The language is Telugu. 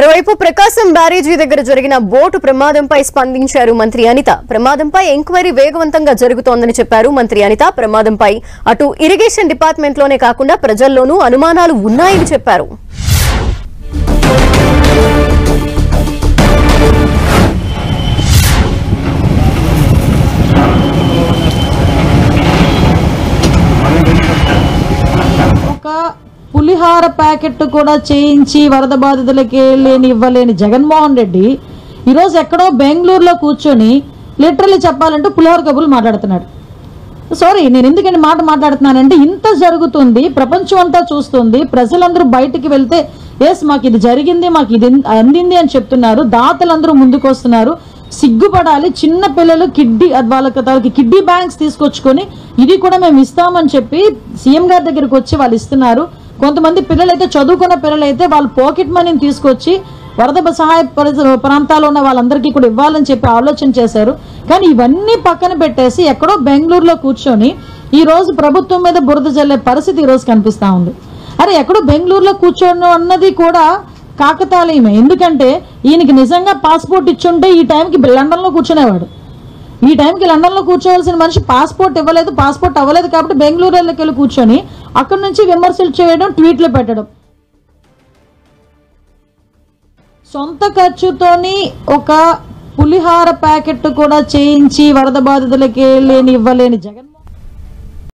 మరోవైపు ప్రకాశం బ్యారేజీ దగ్గర జరిగిన బోటు ప్రమాదంపై స్పందించారు మంత్రి అనిత. ప్రమాదంపై ఎంక్వైరీ వేగవంతంగా జరుగుతోందని చెప్పారు మంత్రి అనిత. ప్రమాదంపై అటు ఇరిగేషన్ డిపార్ట్మెంట్లోనే కాకుండా ప్రజల్లోనూ అనుమానాలు ఉన్నాయని చెప్పారు. పులిహార ప్యాకెట్ కూడా చేయించి వరద బాధితులకి ఇవ్వలేని జగన్మోహన్ రెడ్డి ఈరోజు ఎక్కడో బెంగళూరులో కూర్చొని లిటరల్లీ చెప్పాలంటే పులిహార కబుర్లు మాట్లాడుతున్నాడు. సారీ, నేను ఎందుకని మాట్లాడుతున్నానంటే ఇంత జరుగుతుంది, ప్రపంచం అంతా చూస్తుంది, ప్రజలందరూ బయటికి వెళ్తే ఎస్ మాకు ఇది జరిగింది, మాకు ఇది అందింది అని చెప్తున్నారు, దాతలందరూ ముందుకు వస్తున్నారు. సిగ్గుపడాలి. చిన్న పిల్లలు వాళ్ళకి కిడ్నీ బ్యాంక్స్ తీసుకొచ్చుకొని ఇది కూడా మేము ఇస్తామని చెప్పి సీఎం గారి దగ్గరికి వచ్చి వాళ్ళు ఇస్తున్నారు. కొంతమంది పిల్లలైతే చదువుకున్న పిల్లలైతే వాళ్ళ పాకెట్ మనీని తీసుకొచ్చి వరద సహాయ ప్రాంతాల్లో ఉన్న వాళ్ళందరికీ కూడా ఇవ్వాలని చెప్పి ఆలోచన చేశారు. కానీ ఇవన్నీ పక్కన పెట్టేసి ఎక్కడో బెంగళూరులో కూర్చొని ఈ రోజు ప్రభుత్వం మీద బురద జల్లే పరిస్థితి ఈ రోజు కనిపిస్తా ఉంది. అరే ఎక్కడో బెంగళూరులో కూర్చోను అన్నది కూడా కాకతాళీయమే. ఎందుకంటే ఈయనకి నిజంగా పాస్పోర్ట్ ఇచ్చుంటే ఈ టైంకి లండన్లో కూర్చునేవాడు. ఈ టైంకి లండన్లో కూర్చోవలసిన మనిషి పాస్పోర్ట్ ఇవ్వలేదు, పాస్పోర్ట్ అవ్వలేదు కాబట్టి బెంగళూరులోకి వెళ్ళి కూర్చొని అక్కడి నుంచి విమర్శలు చేయడం, ట్వీట్లు పెట్టడం. సొంత ఖర్చుతోని ఒక పులిహార ప్యాకెట్ కూడా చేయించి వరద బాధితులకి ఇవ్వలేని జగన్